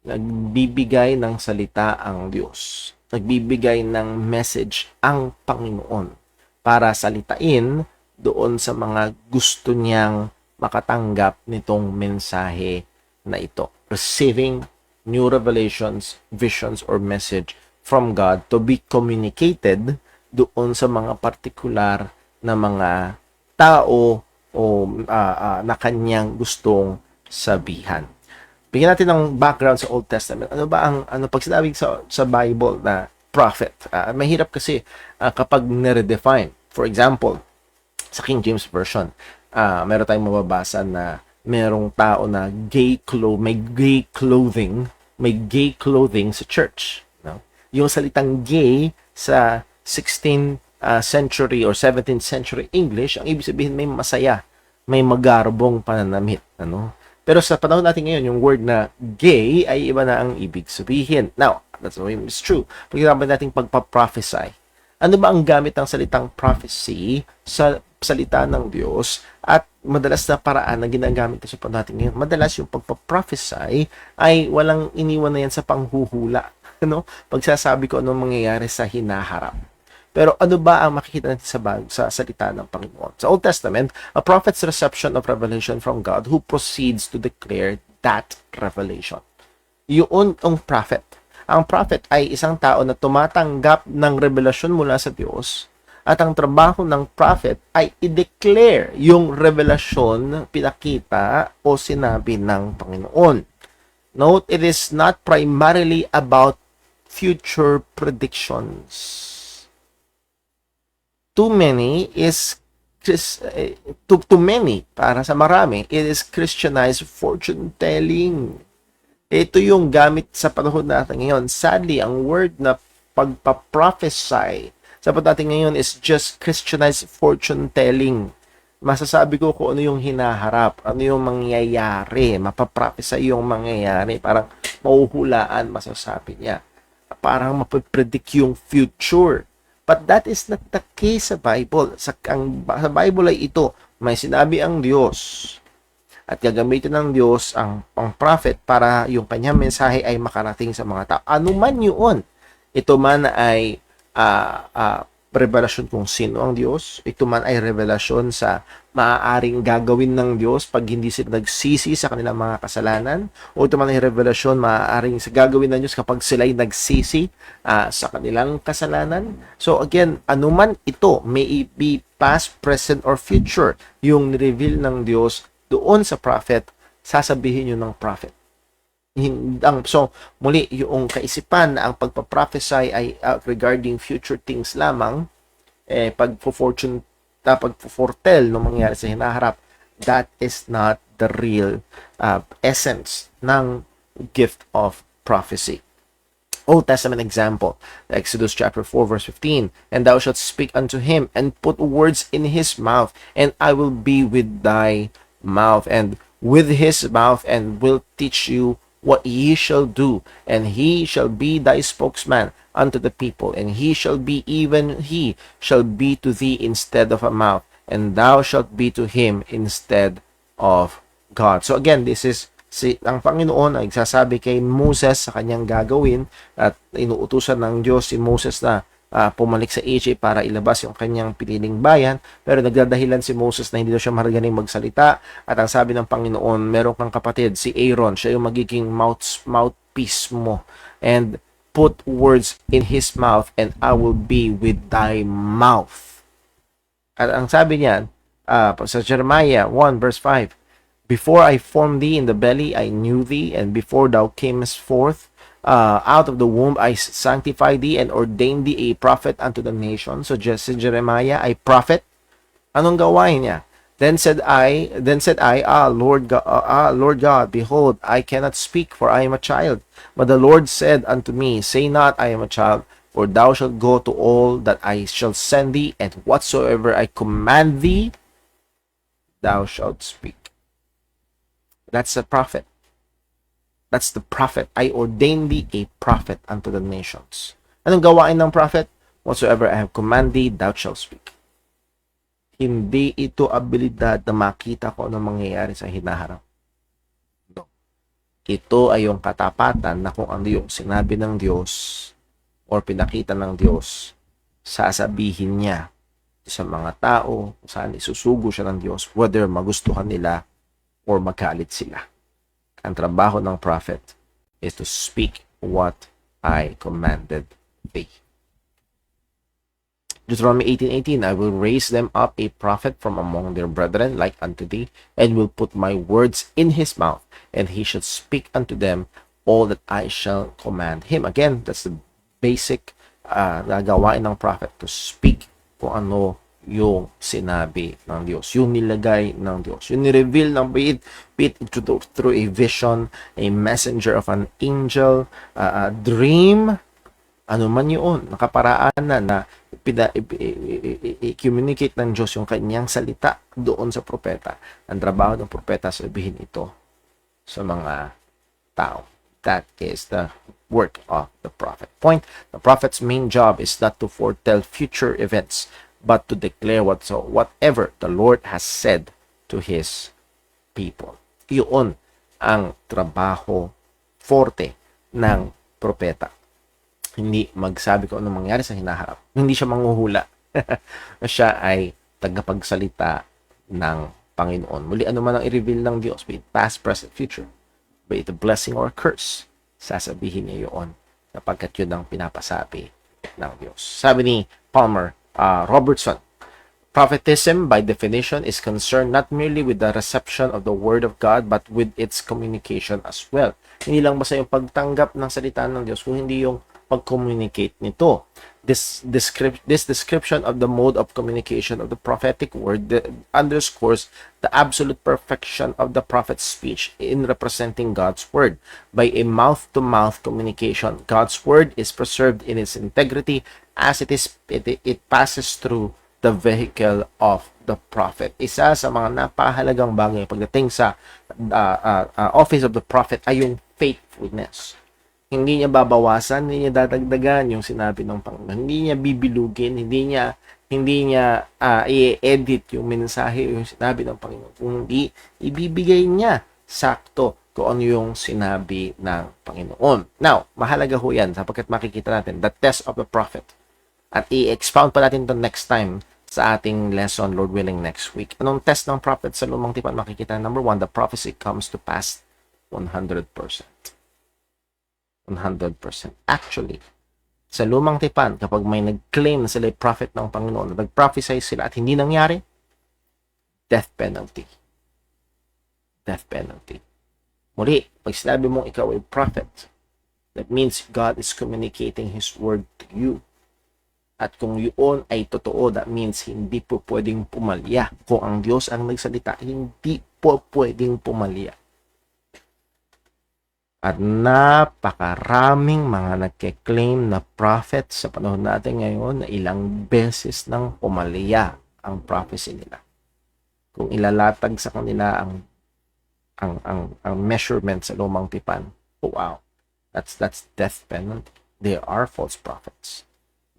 Nagbibigay ng salita ang Diyos. Nagbibigay ng message ang Panginoon para salitain doon sa mga gusto niyang makatanggap nitong mensahe na ito. Receiving new revelations, visions, or message from God to be communicated doon sa mga partikular na mga tao o na kanyang gustong sabihan. Bigyan natin ng background sa Old Testament. Ano ba ang pag sinabi sa Bible na prophet? Mahirap kasi kapag nire-define. For example, sa King James Version, meron tayong mababasa na merong tao na may gay clothing sa church. No? Yung salitang gay sa 16th century or 17th century English, ang ibig sabihin may masaya, may magarbong pananamit. Ano? Pero sa panahon natin ngayon, yung word na gay ay iba na ang ibig sabihin. Now, that's why it's true. Pag-isapan natin pagpa-prophesy. Ano ba ang gamit ng salitang prophecy sa salita ng Diyos at madalas na paraan na ginagamit sa panahon natin ngayon? Madalas yung pagpa-prophesy ay walang iniwan na yan sa panghuhula. Ano? Pagsasabi ko anong mangyayari sa hinaharap. Pero ano ba ang makikita natin sa salita ng Panginoon? Sa Old Testament, a prophet's reception of revelation from God who proceeds to declare that revelation. Yun ang prophet. Ang prophet ay isang tao na tumatanggap ng revelasyon mula sa Diyos at ang trabaho ng prophet ay i-declare yung revelasyon pinakita o sinabi ng Panginoon. Note, it is not primarily about future predictions. To many, para sa marami, it is Christianized fortune telling. Ito yung gamit sa panahon natin ngayon. Sadly, ang word na pagpa-prophesy sa panahon natin ngayon is just Christianized fortune telling. Masasabi ko kung ano yung hinaharap, ano yung mangyayari, mapaprophesy yung mangyayari, parang mauhulaan, masasabi niya. Parang mapapredict yung future. But that is not the case sa Bible. Sa Bible ay ito, may sinabi ang Diyos at gagamitin ng Diyos ang prophet para yung kanyang mensahe ay makarating sa mga tao. Ano man yun, ito man ay revelasyon kung sino ang Diyos, ito man ay revelasyon sa maaaring gagawin ng Diyos pag hindi sila nagsisi sa kanilang mga kasalanan, o ito man ay revelasyon maaaring sa gagawin ng Diyos kapag sila ay nagsisi sa kanilang kasalanan. So again, anuman ito, may it be past, present, or future, yung reveal ng Diyos doon sa prophet, sasabihin yun ng prophet. So, muli, yung kaisipan na ang pagpaprophesy ay regarding future things lamang, pagpo-foretell ng mangyayari sa hinaharap, that is not the real essence ng gift of prophecy. Old Testament example, Exodus chapter 4 verse 15, and thou shalt speak unto him, and put words in his mouth, and I will be with thy mouth, and with his mouth, and will teach you what ye shall do, and he shall be thy spokesman unto the people, and he shall be to thee instead of a mouth, and thou shalt be to him instead of God. So again, this is ang Panginoon ay nagsasabi kay Moses sa kanyang gagawin, at inuutusan ng Diyos si Moses na pumalik sa Egypt para ilabas yung kanyang piniling bayan, pero nagdadahilan si Moses na hindi daw siya maragaling magsalita, at ang sabi ng Panginoon, meron kang kapatid, si Aaron, siya yung magiging mouthpiece mo, and put words in his mouth, and I will be with thy mouth. At ang sabi niyan, sa Jeremiah 1 verse 5, before I formed thee in the belly, I knew thee, and before thou camest forth out of the womb, I sanctified thee and ordained thee a prophet unto the nation. So just Jeremiah ay prophet. Anong gawain niya? Then said I, Lord God, behold, I cannot speak, for I am a child. But the Lord said unto me, say not, I am a child, for thou shalt go to all that I shall send thee, and whatsoever I command thee, thou shalt speak. That's the prophet. That's the prophet. I ordained thee a prophet unto the nations. Anong gawain ng prophet? Whatsoever I have commanded thee, thou shalt speak. Hindi ito abilidad na makita ko anong mangyayari sa hinaharap. No. Ito ay yung katapatan na kung ano yung sinabi ng Diyos or pinakita ng Diyos, sasabihin niya sa mga tao kung saan isusugo siya ng Diyos, whether magustuhan nila or magalit sila. Ang trabaho ng prophet is to speak what I commanded thee. Deuteronomy 18:18, I will raise them up a prophet from among their brethren like unto thee, and will put my words in his mouth, and he shall speak unto them all that I shall command him. Again, that's the basic gawain ng prophet, to speak kung ano yung sinabi ng Diyos, yung nilagay ng Diyos, yung nireveal ng be it through a vision, a messenger of an angel, a dream, ano man yun, nakaparaan na i-communicate ng Diyos yung kanyang salita doon sa propeta. Ang trabaho ng propeta, sabihin ito sa mga tao. That is the work of the prophet. Point, the prophet's main job is not to foretell future events, but to declare whatever the Lord has said to His people. Iyon ang trabaho forte ng propeta. Hindi magsabi kung ano mangyari sa hinaharap. Hindi siya manghuhula. Siya ay tagapagsalita ng Panginoon. Muli, ano man ang i-reveal ng Diyos, be it past, present, future, be it a blessing or a curse, sasabihin niya yun sapagkat yun ang pinapasabi ng Diyos. Sabi ni Palmer Robertson, prophetism by definition is concerned not merely with the reception of the Word of God but with its communication as well. Hindi lang basta yung pagtanggap ng salita ng Diyos, kung hindi yung pag-communicate nito. This description of the mode of communication of the prophetic word underscores the absolute perfection of the prophet's speech in representing God's word. By a mouth-to-mouth communication, God's word is preserved in its integrity as it passes through the vehicle of the prophet. Isa sa mga napakahalagang bagay pagdating sa office of the prophet ay yung faithfulness. Hindi niya babawasan, hindi niya dadagdagan yung sinabi ng Panginoon. Hindi niya bibilugin, hindi niya i-edit yung mensahe, yung sinabi ng Panginoon. Kundi ibibigay niya sakto kung ano yung sinabi ng Panginoon. Now, mahalaga ho yan sapagkat makikita natin the test of the prophet. At i-expound pa natin ito next time sa ating lesson, Lord willing, next week. Anong test ng prophet sa lumang tipan? Makikita, number 1, the prophecy comes to pass 100%. 100%. Actually, sa lumang tipan, kapag may nag-claim na sila ay prophet ng Panginoon, na nag-prophesy sila at hindi nangyari, death penalty. Death penalty. Muli, pag sinabi mong ikaw ay prophet, that means God is communicating His word to you. At kung yun ay totoo, that means hindi po pwedeng pumalya. Kung ang Diyos ang nagsalita, hindi po pwedeng pumalya. At napakaraming mga nagke-claim na prophet sa panahon natin ngayon na ilang beses nang pumalya ang prophecy nila. Kung ilalatag sa kanila ang measurement sa lumang tipan, oh wow, that's death penalty. They are false prophets.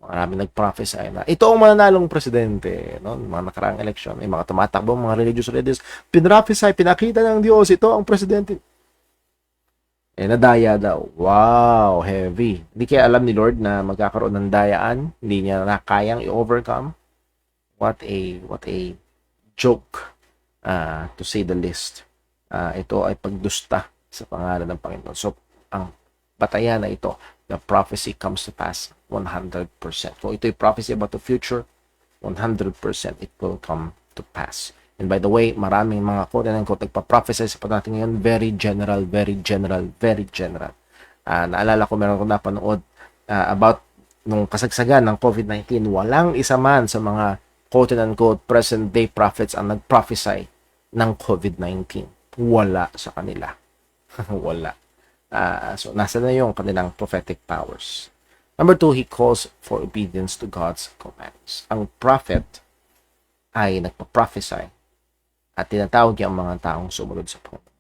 Marami nag-prophesy na ito ang mananalong presidente, no? Mga nakaraang eleksyon, may mga tumatakbo, mga religious leaders, pinrophesy, pinakita ng Diyos, ito ang presidente. Nadaya daw. Wow, heavy. Hindi kaya alam ni Lord na magkakaroon ng dayaan, hindi niya na kayang i-overcome. What a joke, to say the least. Ito ay pagdusta sa pangalan ng Panginoon. So, ang batayan na ito, the prophecy comes to pass 100%. Kung ito ay prophecy about the future, 100% it will come to pass. And by the way, maraming mga quote-unquote nagpa-prophesy sa panahon natin ngayon, very general, very general, very general. Naalala ko, meron ko napanood about nung kasagsagan ng COVID-19, walang isa man sa mga quote-unquote present-day prophets ang nag-prophesy ng COVID-19. Wala sa kanila. Wala. So, nasa na yung kanilang prophetic powers. Number 2, he calls for obedience to God's commands. Ang prophet ay nagpa-prophesy at tinatawag niya ang mga taong sumunod sa Panginoon.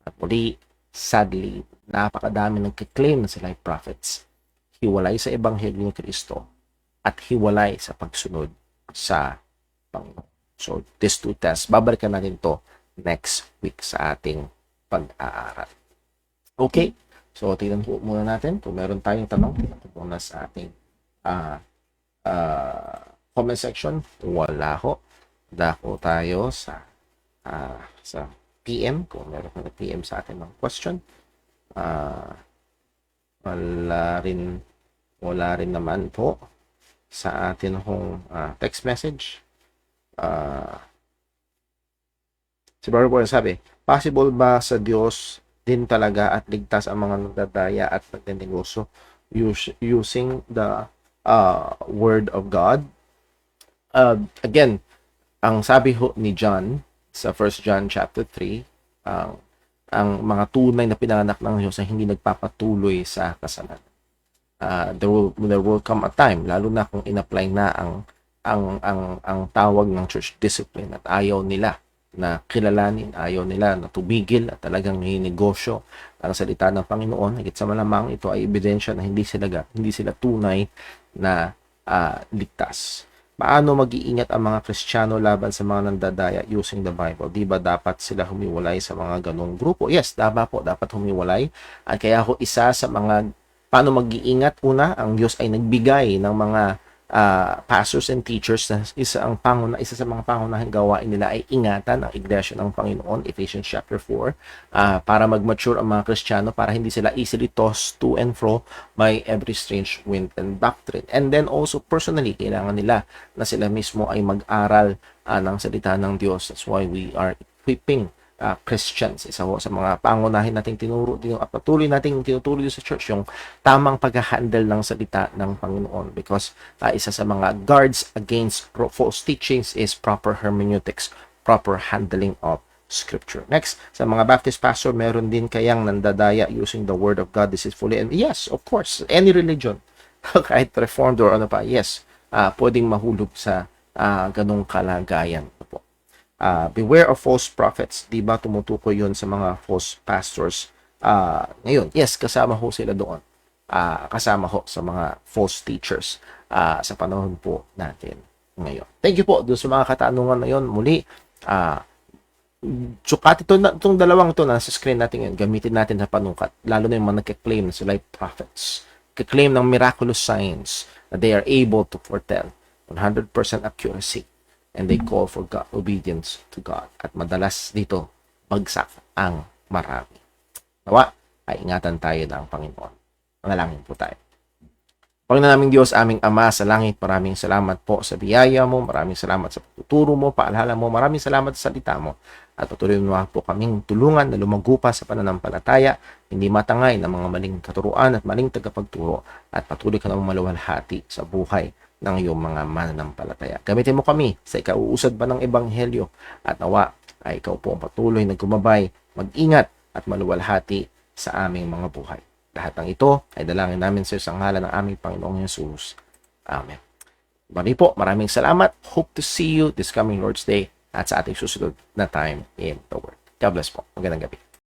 At muli, sadly, napakadami nagkiklaim na sila ay prophets. Hiwalay sa Ebanghelyo ni Kristo at hiwalay sa pagsunod sa Panginoon. So, these two tests, babalikan natin to next week sa ating pag-aaral. Okay? So, tingnan po muna natin kung meron tayong tanong. Tingnan po muna sa ating comment section? Wala ho. Dako tayo sa PM, kung meron ka na PM sa atin ng question. Wala rin naman po sa atin hong text message. Si Brother Paul sabi, possible ba sa Diyos din talaga at ligtas ang mga nagdadaya at nagnenegosyo using the Word of God? Again, ang sabi ho ni John sa 1 John chapter 3, ang mga tunay na pinanganak ng Diyos ay hindi nagpapatuloy sa kasalanan. There will come a time, lalo na kung in-apply na ang tawag ng church discipline at ayaw nila na kilalanin, ayaw nila na tumigil at talagang hinegosyo ang salita ng Panginoon. Higit sa malamang ito ay ebidensya na hindi sila tunay na ligtas. Paano mag-iingat ang mga Kristiyano laban sa mga nandadaya using the Bible? Di ba dapat sila humiwalay sa mga ganong grupo? Yes, dapat humiwalay. At kaya ako isa sa mga paano mag-iingat, una, ang Diyos ay nagbigay ng mga pastors and teachers na isa sa mga pangunahing gawain nila ay ingatan ang iglesia ng Panginoon, Ephesians chapter 4, para mag-mature ang mga Kristiyano, para hindi sila easily tossed to and fro by every strange wind and doctrine. And then also personally, kailangan nila na sila mismo ay mag-aral ng salita ng Diyos. That's why we are equipping Christians. Isa ho sa mga pangunahin nating tinuro din at patuloy nating tinuturo sa church yung tamang pag-handle ng salita ng Panginoon, because isa sa mga guards against false teachings is proper hermeneutics, proper handling of Scripture. Next, sa mga Baptist pastor, meron din kayang nandadaya using the Word of God deceitfully. And yes, of course, any religion, kahit Reformed or ano pa, yes, pwedeng mahulog sa ganong kalagayan po. Beware of false prophets. Di ba tumutukoy yun sa mga false pastors? Ngayon, yes, kasama ho sila doon. Kasama ho sa mga false teachers sa panahon po natin ngayon. Thank you po doon sa mga katanungan na yun. Muli, sukat itong dalawang ito na sa screen natin yun, gamitin natin sa panungkat. Lalo na yung mga nagka-claim na sila prophets. Nagka-claim ng miraculous signs that they are able to foretell 100% accuracy. And they call for God, obedience to God. At madalas dito, bagsak ang marami. Nawa, ay ingatan tayo ng Panginoon. Manalangin po tayo. Panginoon naming Diyos, aming Ama sa langit, maraming salamat po sa biyaya mo, maraming salamat sa pagtuturo mo, paalala mo, maraming salamat sa salita mo. At patuloy mo po kaming tulungan na lumago pa sa pananampalataya, hindi matangay ng mga maling katuruan at maling tagapagturo, at patuloy ka namang maluwalhati sa buhay ng iyong mga mananampalataya. Gamitin mo kami sa ikauusad ba ng Ebanghelyo, at nawa ay ikaw po ang patuloy na gumabay, mag-ingat at maluwalhati sa aming mga buhay. Lahat ng ito ay dalangin namin sa ngalan ng aming Panginoong Yesus. Amen. Bali po, maraming salamat. Hope to see you this coming Lord's Day at sa ating susunod na time in the Word. God bless po. Magandang gabi.